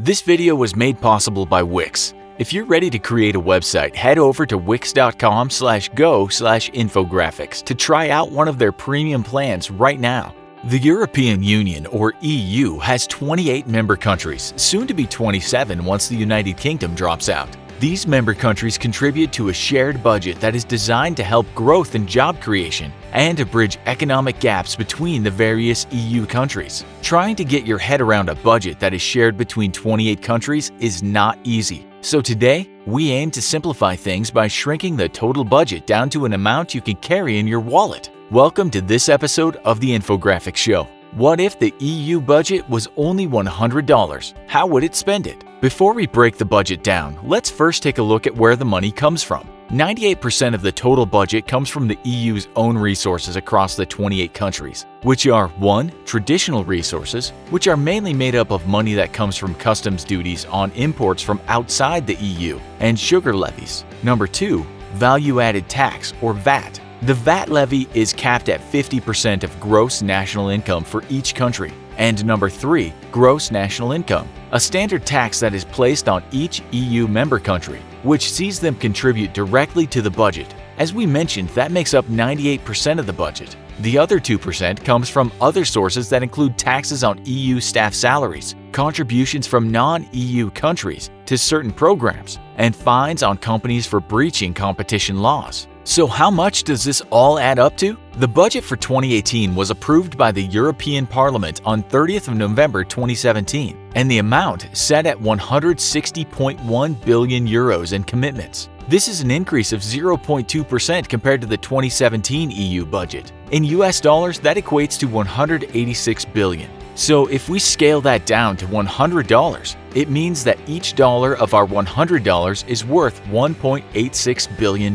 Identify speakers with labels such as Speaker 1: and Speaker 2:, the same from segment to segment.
Speaker 1: This video was made possible by Wix. If you're ready to create a website, head over to wix.com/go/infographics to try out one of their premium plans right now. The European Union, or EU, has 28 member countries, soon to be 27 once the United Kingdom drops out. These member countries contribute to a shared budget that is designed to help growth and job creation and to bridge economic gaps between the various EU countries. Trying to get your head around a budget that is shared between 28 countries is not easy. So today, we aim to simplify things by shrinking the total budget down to an amount you can carry in your wallet. Welcome to this episode of the Infographics Show. What if the EU budget was only $100? How would it spend it? Before we break the budget down, let's first take a look at where the money comes from. 98% of the total budget comes from the EU's own resources across the 28 countries, which are 1. Traditional resources, which are mainly made up of money that comes from customs duties on imports from outside the EU, and sugar levies. Number 2. Value-added tax, or VAT. The VAT levy is capped at 50% of gross national income for each country. And number 3. Gross national income, a standard tax that is placed on each EU member country, which sees them contribute directly to the budget. As we mentioned, that makes up 98% of the budget. The other 2% comes from other sources that include taxes on EU staff salaries, contributions from non-EU countries to certain programs, and fines on companies for breaching competition laws. So how much does this all add up to? The budget for 2018 was approved by the European Parliament on 30th of November 2017, and the amount set at 160.1 billion euros in commitments. This is an increase of 0.2% compared to the 2017 EU budget. In US dollars, that equates to 186 billion. So if we scale that down to $100, it means that each dollar of our $100 is worth $1.86 billion.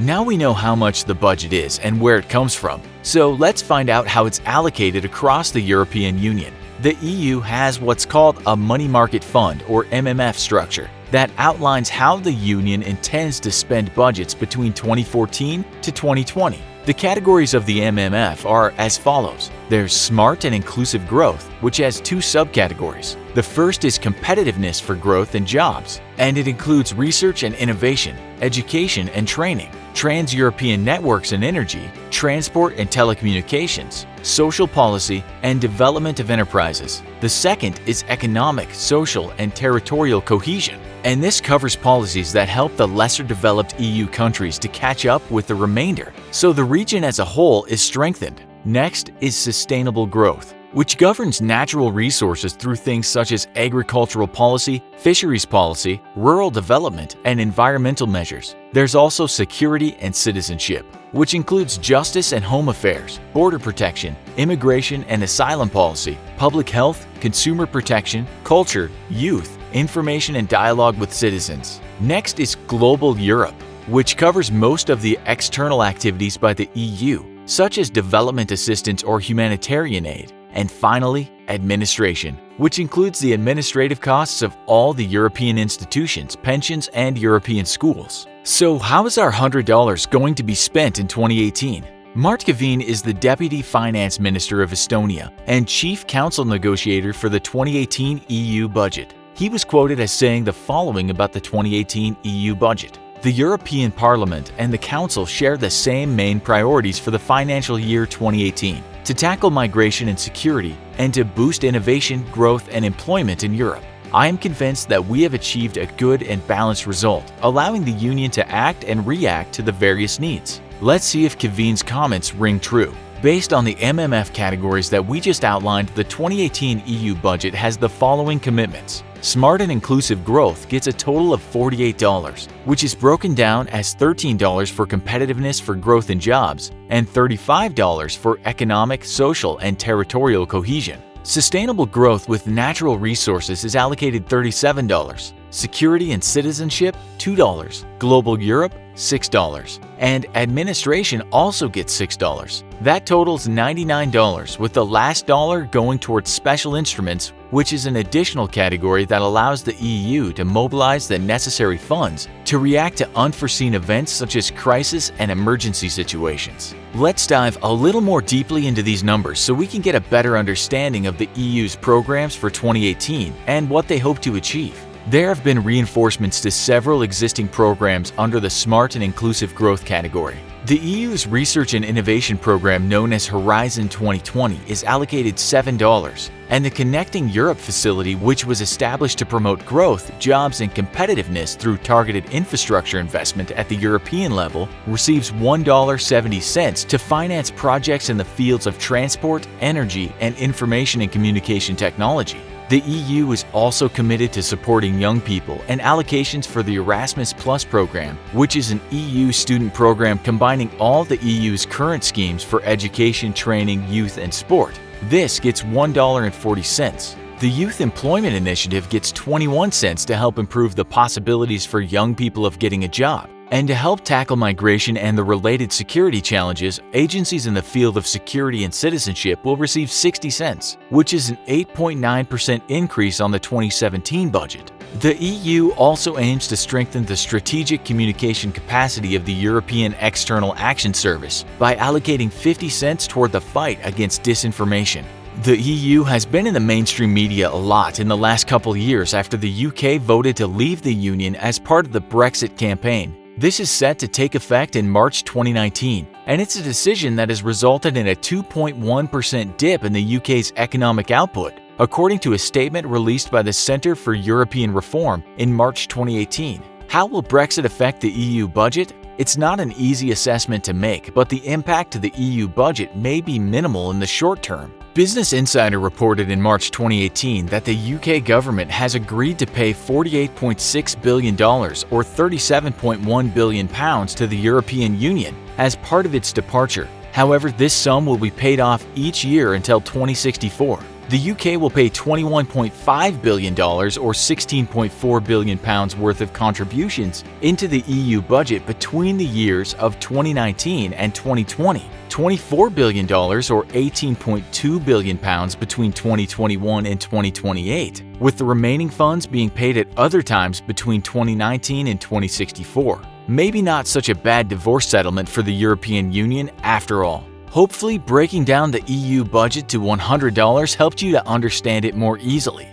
Speaker 1: Now we know how much the budget is and where it comes from, so let's find out how it's allocated across the European Union. The EU has what's called a money market fund, or MMF structure, that outlines how the Union intends to spend budgets between 2014 to 2020. The categories of the MMF are as follows. There's Smart and Inclusive Growth, which has 2 subcategories. The first is Competitiveness for Growth and Jobs, and it includes research and innovation, education and training, trans-European networks and energy, transport and telecommunications, social policy, and development of enterprises. The second is Economic, Social, and Territorial Cohesion, and this covers policies that help the lesser developed EU countries to catch up with the remainder, so the region as a whole is strengthened. Next is Sustainable Growth, which governs natural resources through things such as agricultural policy, fisheries policy, rural development, and environmental measures. There's also Security and Citizenship, which includes justice and home affairs, border protection, immigration and asylum policy, public health, consumer protection, culture, youth, information and dialogue with citizens. Next is Global Europe, which covers most of the external activities by the EU, such as development assistance or humanitarian aid. And finally, Administration, which includes the administrative costs of all the European institutions, pensions, and European schools. So how is our $100 going to be spent in 2018? Mart Kevin is the Deputy Finance Minister of Estonia and Chief Council Negotiator for the 2018 EU budget. He was quoted as saying the following about the 2018 EU budget. The European Parliament and the Council share the same main priorities for the financial year 2018, to tackle migration and security, and to boost innovation, growth, and employment in Europe. I am convinced that we have achieved a good and balanced result, allowing the Union to act and react to the various needs. Let's see if Kevin's comments ring true. Based on the MMF categories that we just outlined, the 2018 EU budget has the following commitments. Smart and Inclusive Growth gets a total of $48, which is broken down as $13 for Competitiveness for Growth and Jobs and $35 for Economic, Social, and Territorial Cohesion. Sustainable Growth with Natural Resources is allocated $37, Security and Citizenship $2, Global Europe $6. And administration also gets $6. That totals $99, with the last dollar going towards special instruments, which is an additional category that allows the EU to mobilize the necessary funds to react to unforeseen events such as crisis and emergency situations. Let's dive a little more deeply into these numbers so we can get a better understanding of the EU's programs for 2018 and what they hope to achieve. There have been reinforcements to several existing programs under the Smart and Inclusive Growth category. The EU's Research and Innovation Program, known as Horizon 2020, is allocated $7, and the Connecting Europe facility, which was established to promote growth, jobs, and competitiveness through targeted infrastructure investment at the European level, receives $1.70 to finance projects in the fields of transport, energy, and information and communication technology. The EU is also committed to supporting young people and allocations for the Erasmus Plus program, which is an EU student program combining all the EU's current schemes for education, training, youth, and sport. This gets $1.40. The Youth Employment Initiative gets 21 cents to help improve the possibilities for young people of getting a job. And to help tackle migration and the related security challenges, agencies in the field of security and citizenship will receive 60 cents, which is an 8.9% increase on the 2017 budget. The EU also aims to strengthen the strategic communication capacity of the European External Action Service by allocating 50 cents toward the fight against disinformation. The EU has been in the mainstream media a lot in the last couple years after the UK voted to leave the Union as part of the Brexit campaign. This is set to take effect in March 2019, and it's a decision that has resulted in a 2.1% dip in the UK's economic output, according to a statement released by the Centre for European Reform in March 2018. How will Brexit affect the EU budget? It's not an easy assessment to make, but the impact to the EU budget may be minimal in the short term. Business Insider reported in March 2018 that the UK government has agreed to pay $48.6 billion or £37.1 billion to the European Union as part of its departure. However, this sum will be paid off each year until 2064. The UK will pay $21.5 billion or £16.4 billion worth of contributions into the EU budget between the years of 2019 and 2020, $24 billion or £18.2 billion between 2021 and 2028, with the remaining funds being paid at other times between 2019 and 2064. Maybe not such a bad divorce settlement for the European Union after all. Hopefully, breaking down the EU budget to $100 helped you to understand it more easily.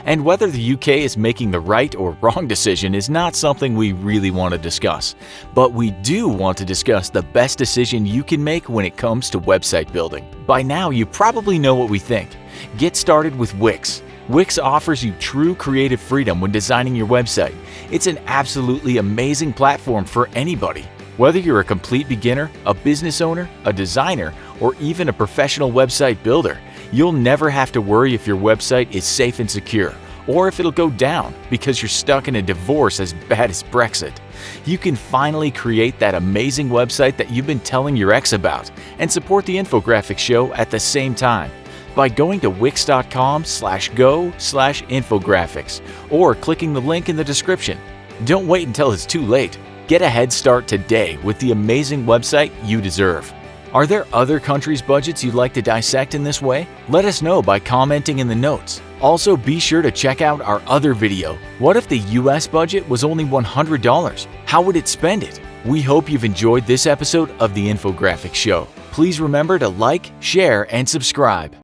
Speaker 1: And whether the UK is making the right or wrong decision is not something we really want to discuss. But we do want to discuss the best decision you can make when it comes to website building. By now, you probably know what we think. Get started with Wix. Wix offers you true creative freedom when designing your website. It's an absolutely amazing platform for anybody. Whether you're a complete beginner, a business owner, a designer, or even a professional website builder, you'll never have to worry if your website is safe and secure, or if it'll go down because you're stuck in a divorce as bad as Brexit. You can finally create that amazing website that you've been telling your ex about and support the Infographics show at the same time by going to wix.com/go/infographics or clicking the link in the description. Don't wait until it's too late. Get a head start today with the amazing website you deserve. Are there other countries' budgets you'd like to dissect in this way? Let us know by commenting in the notes. Also, be sure to check out our other video. What if the US budget was only $100? How would it spend it? We hope you've enjoyed this episode of the Infographics Show. Please remember to like, share, and subscribe.